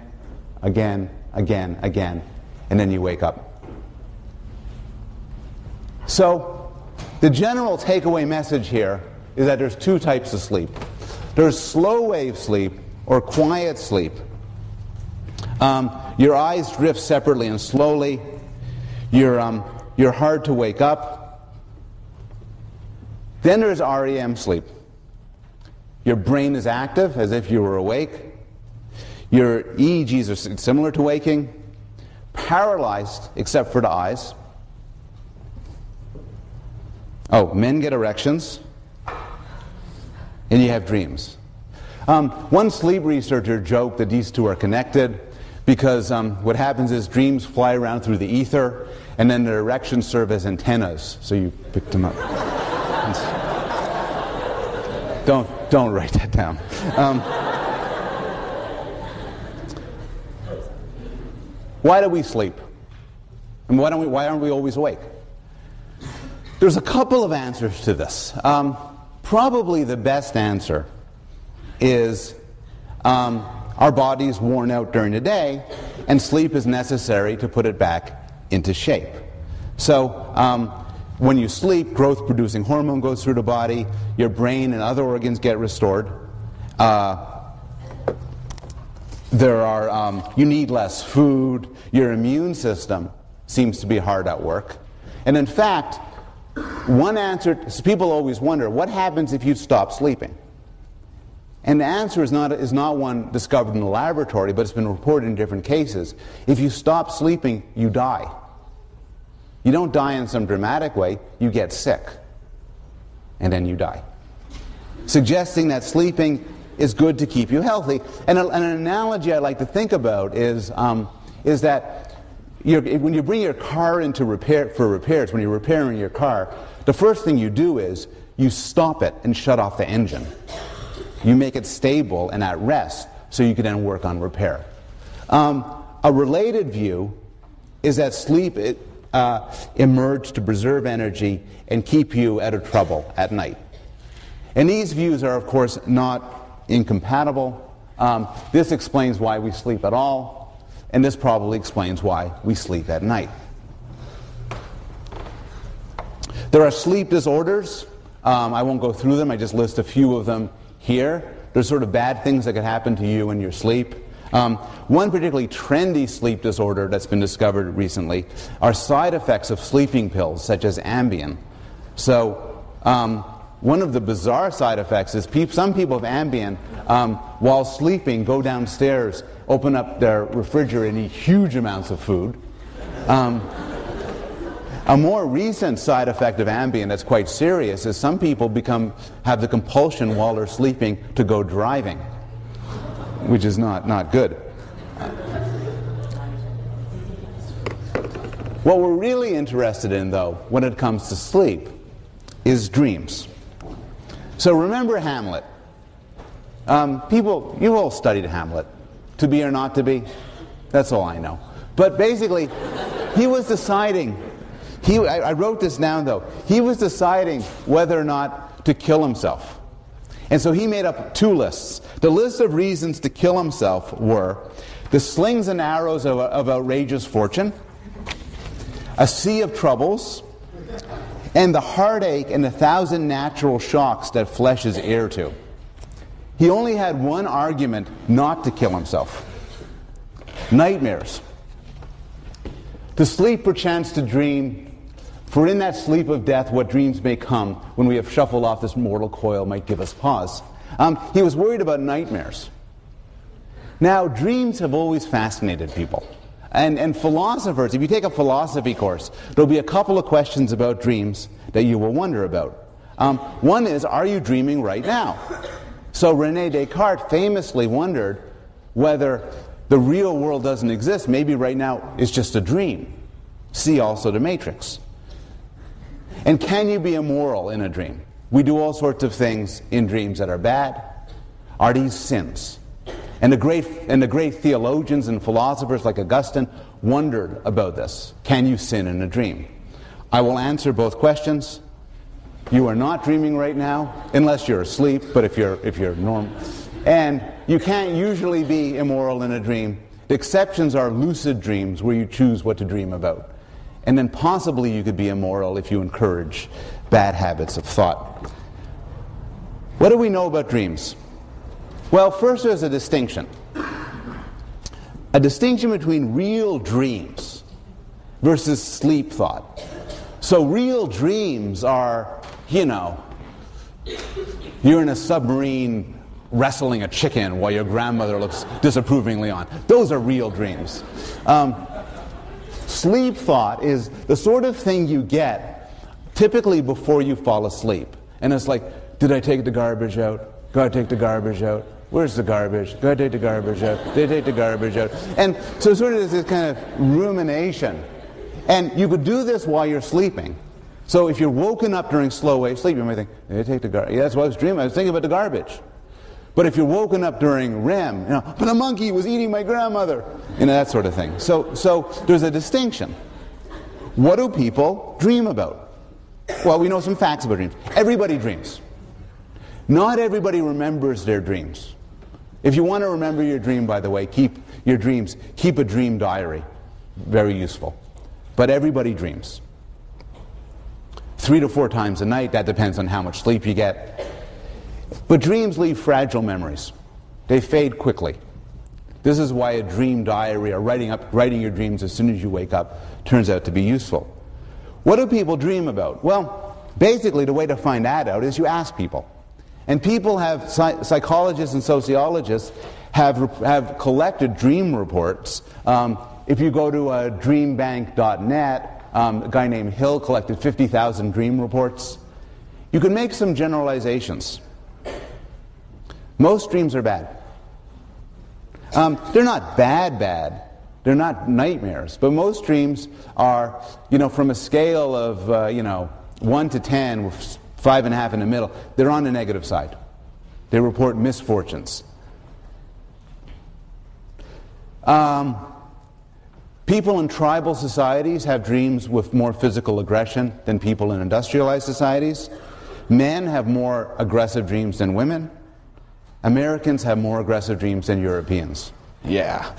again, again, again, and then you wake up. So, the general takeaway message here is that there's 2 types of sleep. There's slow wave sleep, or quiet sleep. Your eyes drift separately and slowly. You're hard to wake up. Then there's REM sleep. Your brain is active as if you were awake. Your EEGs are similar to waking. Paralyzed except for the eyes. Oh, men get erections. And you have dreams. One sleep researcher joked that these 2 are connected because what happens is dreams fly around through the ether, and then the erections serve as antennas, so you pick them up. Don't write that down. Why do we sleep? And why aren't we always awake? There's a couple of answers to this. Probably the best answer is our body's worn out during the day, and sleep is necessary to put it back into shape. So when you sleep, growth-producing hormone goes through the body, your brain and other organs get restored. You need less food, your immune system seems to be hard at work. And in fact, one answer, people always wonder, what happens if you stop sleeping? And the answer is not one discovered in the laboratory, but it's been reported in different cases. If you stop sleeping, you die. You don't die in some dramatic way, you get sick. And then you die. Suggesting that sleeping is good to keep you healthy. And an analogy I like to think about is that when you bring your car into repairs, when you're repairing your car, the first thing you do is you stop it and shut off the engine. You make it stable and at rest so you can then work on repair. A related view is that sleep emerged to preserve energy and keep you out of trouble at night. And these views are, of course, not incompatible. This explains why we sleep at all, and this probably explains why we sleep at night. There are sleep disorders. I won't go through them, I just list a few of them here. There's sort of bad things that could happen to you in your sleep. One particularly trendy sleep disorder that's been discovered recently are side effects of sleeping pills, such as Ambien. So one of the bizarre side effects is some people have Ambien while sleeping, go downstairs, open up their refrigerator and eat huge amounts of food. A more recent side effect of Ambien that's quite serious is some people have the compulsion while they're sleeping to go driving, which is not good. What we're really interested in, though, when it comes to sleep, is dreams. So remember Hamlet. You all studied Hamlet. To be or not to be? That's all I know. But basically, he was deciding, I wrote this down though, he was deciding whether or not to kill himself. And so he made up two lists. The list of reasons to kill himself were the slings and arrows of outrageous fortune, a sea of troubles, and the heartache and 1,000 natural shocks that flesh is heir to. He only had one argument not to kill himself. Nightmares. To sleep perchance to dream, for in that sleep of death what dreams may come when we have shuffled off this mortal coil might give us pause. He was worried about nightmares. Now, dreams have always fascinated people. And philosophers, if you take a philosophy course, there'll be a couple of questions about dreams that you will wonder about. One is, are you dreaming right now? So René Descartes famously wondered whether the real world doesn't exist. Maybe right now it's just a dream. See also The Matrix. And can you be immoral in a dream? We do all sorts of things in dreams that are bad. Are these sins? And the great theologians and philosophers like Augustine wondered about this. Can you sin in a dream? I will answer both questions. You are not dreaming right now, unless you're asleep, but if you're normal. And you can't usually be immoral in a dream. The exceptions are lucid dreams, where you choose what to dream about. And then possibly you could be immoral if you encourage bad habits of thought. What do we know about dreams? Well, first there's a distinction. A distinction between real dreams versus sleep thought. So real dreams are, you're in a submarine wrestling a chicken while your grandmother looks disapprovingly on. Those are real dreams. Sleep thought is the sort of thing you get typically before you fall asleep. And it's like, did I take the garbage out? Gotta take the garbage out. Where's the garbage? Gotta take the garbage out. Did I take the garbage out? And so sort of this kind of rumination. And you could do this while you're sleeping. So if you're woken up during slow wave sleep, you might think, did I take the garbage? Yeah, that's what I was dreaming. I was thinking about the garbage. But if you're woken up during REM, but a monkey was eating my grandmother, that sort of thing. So there's a distinction. What do people dream about? Well, we know some facts about dreams. Everybody dreams. Not everybody remembers their dreams. If you want to remember your dream, by the way, keep a dream diary. Very useful. But everybody dreams. 3 to 4 times a night. That depends on how much sleep you get. But dreams leave fragile memories. They fade quickly. This is why a dream diary, or writing your dreams as soon as you wake up, turns out to be useful. What do people dream about? Well, basically the way to find that out is you ask people. And people have, psychologists and sociologists have collected dream reports. If you go to dreambank.net, a guy named Hill collected 50,000 dream reports. You can make some generalizations. Most dreams are bad. They're not bad. They're not nightmares. But most dreams are, from a scale of, 1 to 10, with 5.5 in the middle, they're on the negative side. They report misfortunes. People in tribal societies have dreams with more physical aggression than people in industrialized societies. Men have more aggressive dreams than women. Americans have more aggressive dreams than Europeans. Yeah.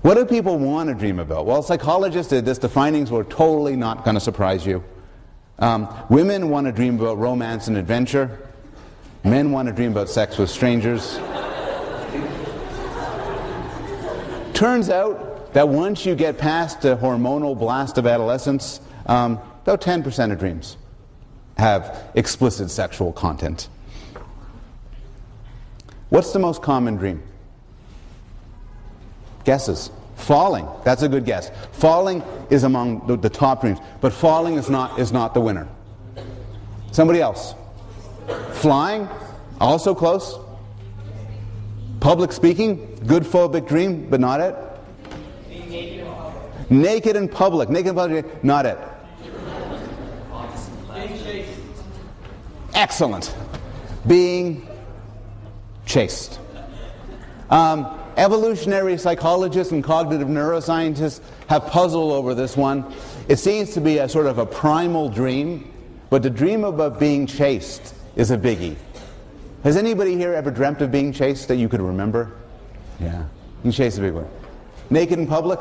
What do people want to dream about? Well, psychologists did this. The findings were totally not going to surprise you. Women want to dream about romance and adventure. Men want to dream about sex with strangers. Turns out that once you get past the hormonal blast of adolescence, about 10% of dreams have explicit sexual content. What's the most common dream? Guesses. Falling. That's a good guess. Falling is among the top dreams, but falling is not the winner. Somebody else. Flying. Also close. Public speaking. Good phobic dream, but not it. Naked in public. Naked in public. Not it. Excellent. Being chased. Evolutionary psychologists and cognitive neuroscientists have puzzled over this one. It seems to be a sort of a primal dream, but the dream about being chased is a biggie. Has anybody here ever dreamt of being chased that you could remember? Yeah. You chase a big one. Naked in public?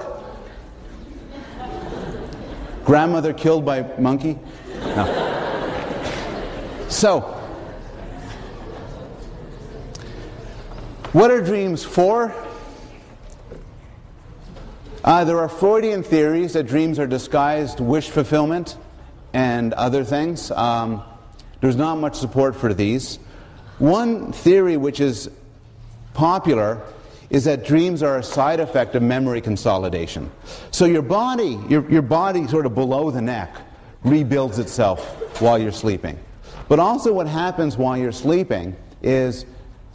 Grandmother killed by monkey? No. So, what are dreams for? There are Freudian theories that dreams are disguised wish fulfillment and other things. There's not much support for these. One theory which is popular is that dreams are a side effect of memory consolidation. So your body sort of below the neck rebuilds itself while you're sleeping. But also what happens while you're sleeping is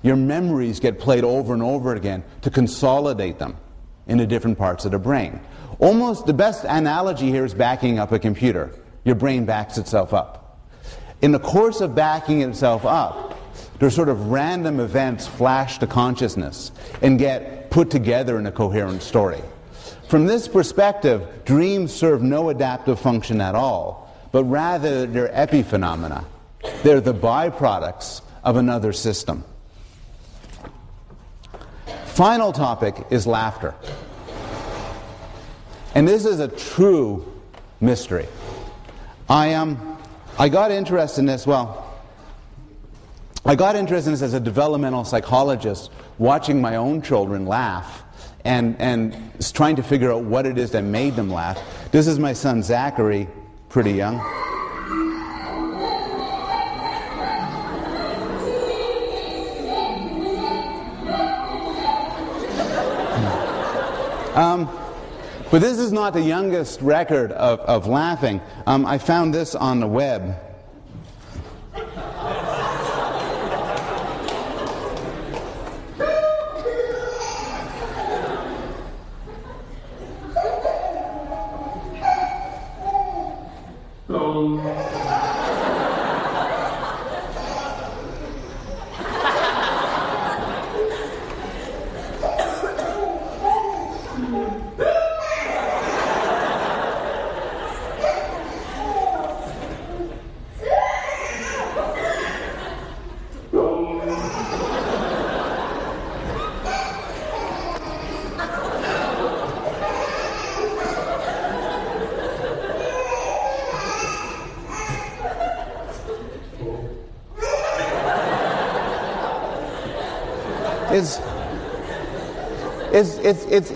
your memories get played over and over again to consolidate them into different parts of the brain. Almost the best analogy here is backing up a computer. Your brain backs itself up. In the course of backing itself up, there's sort of random events flash to consciousness and get put together in a coherent story. From this perspective, dreams serve no adaptive function at all, but rather they're epiphenomena. They're the byproducts of another system. Final topic is laughter. And this is a true mystery. I got interested in this, I got interested in this as a developmental psychologist, watching my own children laugh and trying to figure out what it is that made them laugh. This is my son Zachary, pretty young. But this is not the youngest record of laughing. I found this on the web.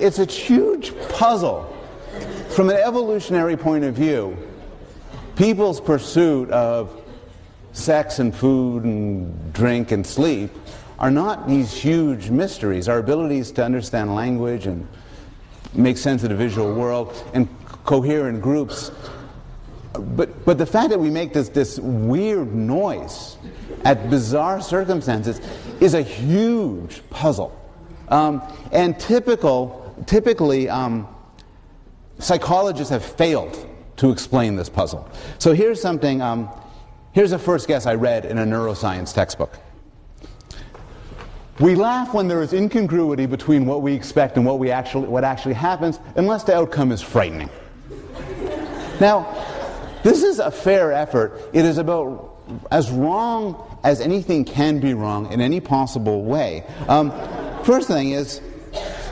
It's a huge puzzle. From an evolutionary point of view, people's pursuit of sex and food and drink and sleep are not these huge mysteries. Our abilities to understand language and make sense of the visual world and cohere in groups. But the fact that we make this weird noise at bizarre circumstances is a huge puzzle. And typically, psychologists have failed to explain this puzzle. So here's something, here's a first guess I read in a neuroscience textbook. We laugh when there is incongruity between what we expect and what actually happens, unless the outcome is frightening. Now, this is a fair effort. It is about as wrong as anything can be wrong in any possible way. First thing is,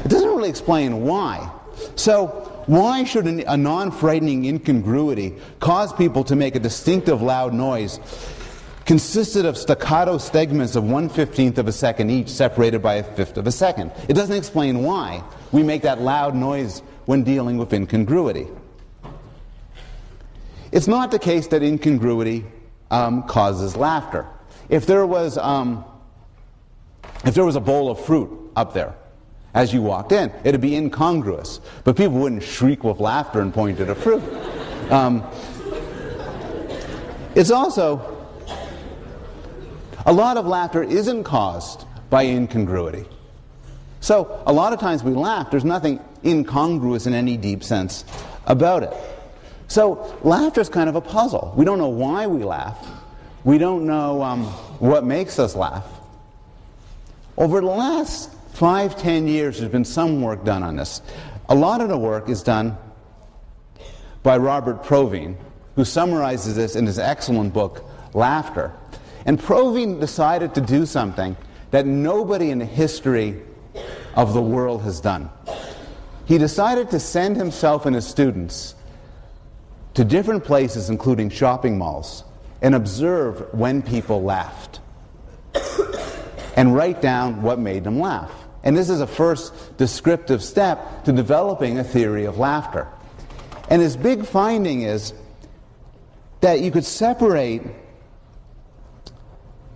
it doesn't really explain why. So, why should a non-frightening incongruity cause people to make a distinctive loud noise consisted of staccato segments of 1/15 of a second each, separated by 1/5 of a second? It doesn't explain why we make that loud noise when dealing with incongruity. It's not the case that incongruity causes laughter. If there was a bowl of fruit up there as you walked in, it'd be incongruous. But people wouldn't shriek with laughter and point at a fruit. It's also, a lot of laughter isn't caused by incongruity. So a lot of times we laugh, there's nothing incongruous in any deep sense about it. So laughter is kind of a puzzle. We don't know why we laugh. We don't know what makes us laugh. Over the last 5-10 years, there's been some work done on this. A lot of the work is done by Robert Provine, who summarizes this in his excellent book, Laughter. And Provine decided to do something that nobody in the history of the world has done. He decided to send himself and his students to different places, including shopping malls, and observe when people laughed and write down what made them laugh. And this is a first descriptive step to developing a theory of laughter. And his big finding is that you could separate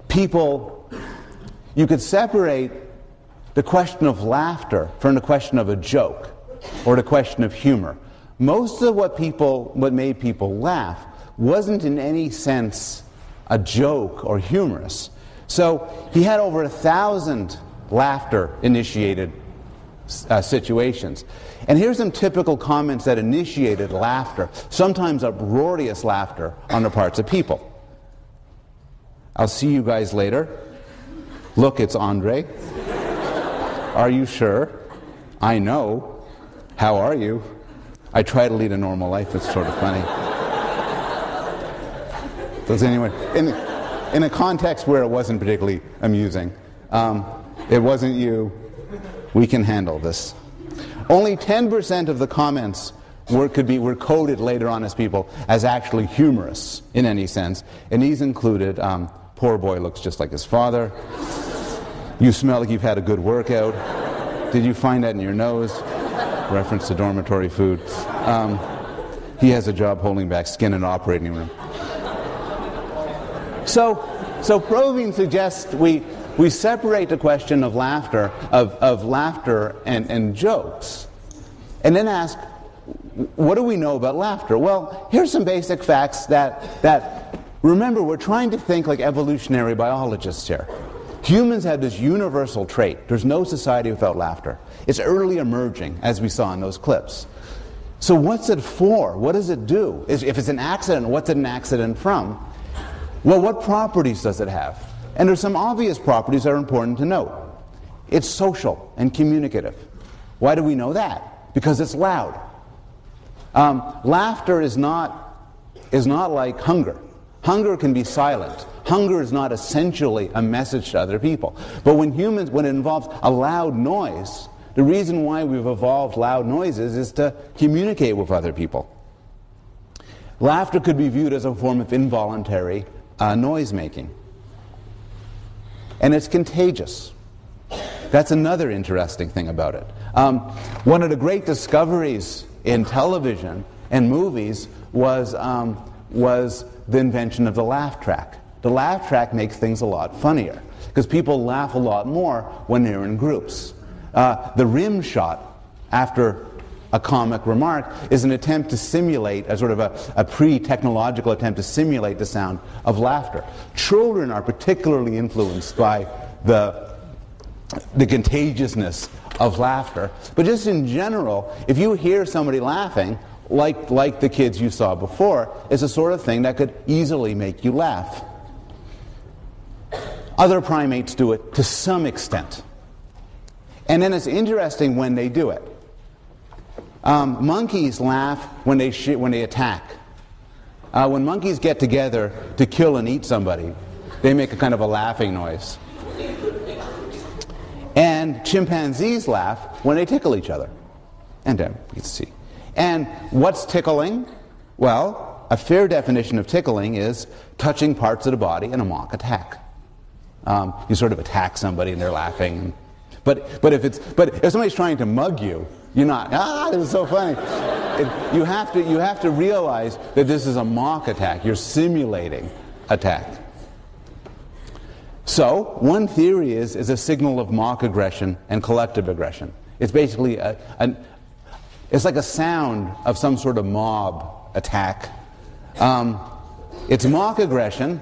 people, you could separate the question of laughter from the question of a joke or the question of humor. Most of what made people laugh wasn't in any sense a joke or humorous. So he had over 1,000 laughter-initiated situations. And here's some typical comments that initiated laughter, sometimes uproarious laughter on the parts of people. I'll see you guys later. Look, it's Andre. Are you sure? I know. How are you? I try to lead a normal life. It's sort of funny. Does anyone... In a context where it wasn't particularly amusing. It wasn't you. We can handle this. Only 10% of the comments were coded later on as people as actually humorous in any sense. And these included, poor boy looks just like his father. You smell like you've had a good workout. Did you find that in your nose? Reference to dormitory food. He has a job holding back skin in an operating room. So Provine suggests we separate the question of laughter, of laughter and jokes, and then ask, what do we know about laughter? Well, here's some basic facts that remember, we're trying to think like evolutionary biologists here. Humans have this universal trait. There's no society without laughter. It's early emerging, as we saw in those clips. So what's it for? What does it do? If it's an accident, what's it an accident from? Well, what properties does it have? And there's some obvious properties that are important to note. It's social and communicative. Why do we know that? Because it's loud. Laughter is not like hunger. Hunger can be silent. Hunger is not essentially a message to other people. But when it involves a loud noise, the reason why we've evolved loud noises is to communicate with other people. Laughter could be viewed as a form of involuntary noise making. And it's contagious. That's another interesting thing about it. One of the great discoveries in television and movies was the invention of the laugh track. The laugh track makes things a lot funnier because people laugh a lot more when they're in groups. The rim shot after a comic remark is an attempt to simulate, a sort of a pre-technological attempt to simulate the sound of laughter. Children are particularly influenced by the contagiousness of laughter. But just in general, if you hear somebody laughing, like the kids you saw before, it's the sort of thing that could easily make you laugh. Other primates do it to some extent. And then it's interesting when they do it. Monkeys laugh when they attack. When monkeys get together to kill and eat somebody, they make a kind of a laughing noise. And chimpanzees laugh when they tickle each other. And you can see. And what's tickling? Well, a fair definition of tickling is touching parts of the body in a mock attack. You sort of attack somebody and they're laughing. But if somebody's trying to mug you, you're not, this is so funny. You have to realize that this is a mock attack. You're simulating attack. So, one theory is a signal of mock aggression and collective aggression. It's basically it's like a sound of some sort of mob attack. It's mock aggression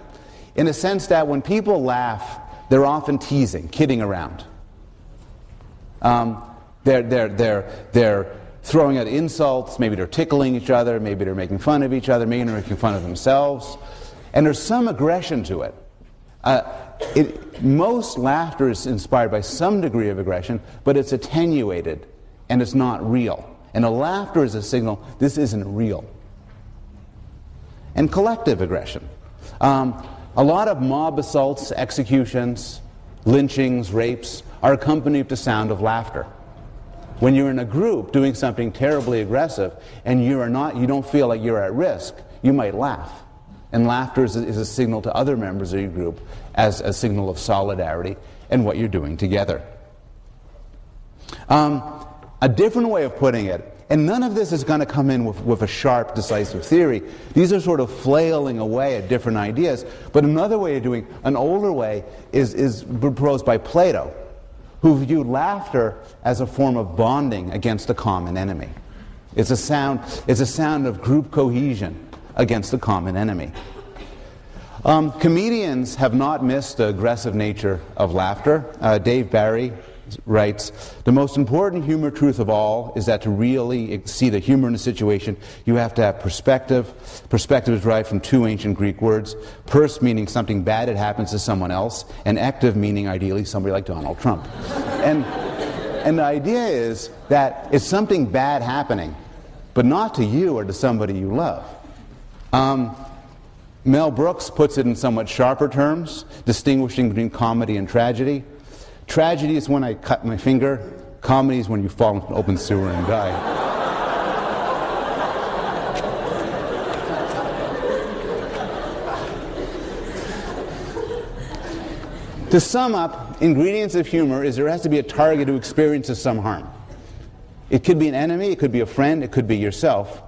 in a sense that when people laugh, they're often teasing, kidding around. They're throwing out insults, maybe they're tickling each other, maybe they're making fun of each other, maybe they're making fun of themselves. And there's some aggression to it. most laughter is inspired by some degree of aggression, but it's attenuated and it's not real. And a laughter is a signal this isn't real. And collective aggression. A lot of mob assaults, executions, lynchings, rapes are accompanied with the sound of laughter. When you're in a group doing something terribly aggressive and you don't feel like you're at risk, you might laugh. And laughter is a signal to other members of your group as a signal of solidarity and what you're doing together. A different way of putting it, and none of this is going to come in with a sharp, decisive theory. These are sort of flailing away at different ideas. But another way of doing, an older way, is proposed by Plato, who viewed laughter as a form of bonding against a common enemy. It's a sound of group cohesion against a common enemy. Comedians have not missed the aggressive nature of laughter. Dave Barry writes, "The most important humor truth of all is that to really see the humor in a situation, you have to have perspective. Perspective is derived from two ancient Greek words, pers meaning something bad that happens to someone else, and ective meaning ideally somebody like Donald Trump." And the idea is that it's something bad happening, but not to you or to somebody you love. Mel Brooks puts it in somewhat sharper terms, distinguishing between comedy and tragedy. Tragedy is when I cut my finger. Comedy is when you fall into an open sewer and die. To sum up, ingredients of humor is there has to be a target who experiences some harm. It could be an enemy, it could be a friend, it could be yourself.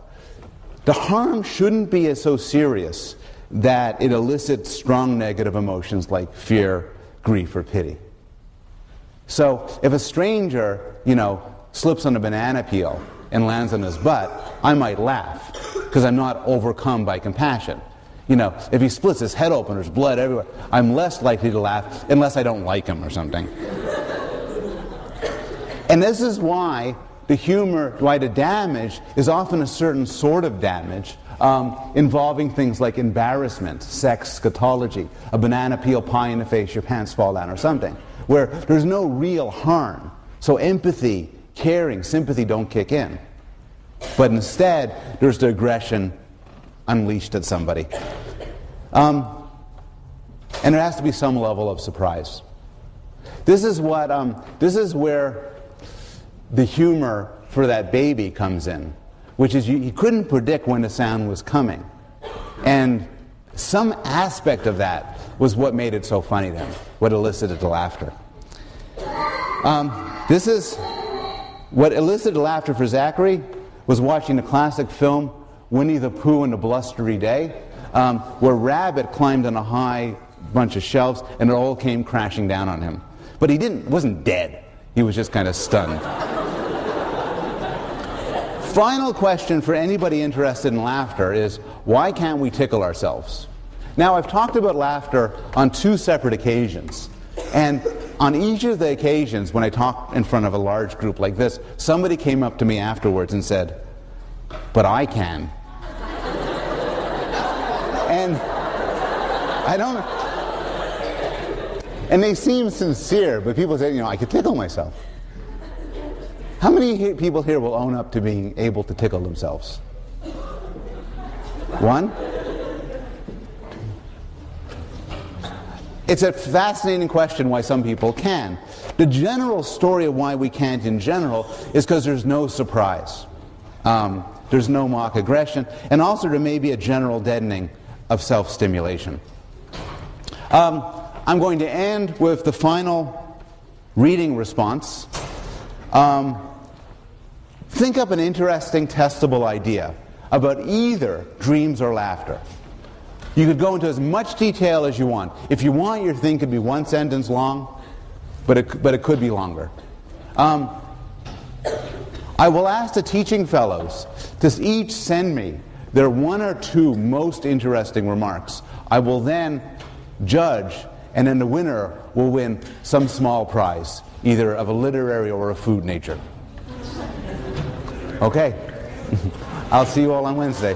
The harm shouldn't be so serious that it elicits strong negative emotions like fear, grief, or pity. So if a stranger, slips on a banana peel and lands on his butt, I might laugh because I'm not overcome by compassion. If he splits his head open, there's blood everywhere, I'm less likely to laugh unless I don't like him or something. And this is why the damage is often a certain sort of damage involving things like embarrassment, sex, scatology, a banana peel pie in the face, your pants fall down or something, where there's no real harm. So empathy, caring, sympathy don't kick in. But instead, there's the aggression unleashed at somebody. And there has to be some level of surprise. This is where the humor for that baby comes in, which is he couldn't predict when the sound was coming. And some aspect of that was what made it so funny to him, what elicited the laughter. This is what elicited laughter for Zachary was watching the classic film Winnie the Pooh and the Blustery Day, where Rabbit climbed on a high bunch of shelves and it all came crashing down on him. But he wasn't dead. He was just kind of stunned. Final question for anybody interested in laughter is, why can't we tickle ourselves? Now, I've talked about laughter on two separate occasions. And on each of the occasions, when I talk in front of a large group like this, somebody came up to me afterwards and said, "But I can." And I don't... And they seem sincere, but people say, I could tickle myself. How many people here will own up to being able to tickle themselves? One? It's a fascinating question why some people can. The general story of why we can't in general is because there's no surprise. There's no mock aggression, and also there may be a general deadening of self-stimulation. I'm going to end with the final reading response. Think up an interesting, testable idea about either dreams or laughter. You could go into as much detail as you want. If you want, your thing could be one sentence long, but it could be longer. I will ask the teaching fellows to each send me their one or two most interesting remarks. I will then judge, and then the winner will win some small prize, either of a literary or a food nature. Okay. I'll see you all on Wednesday.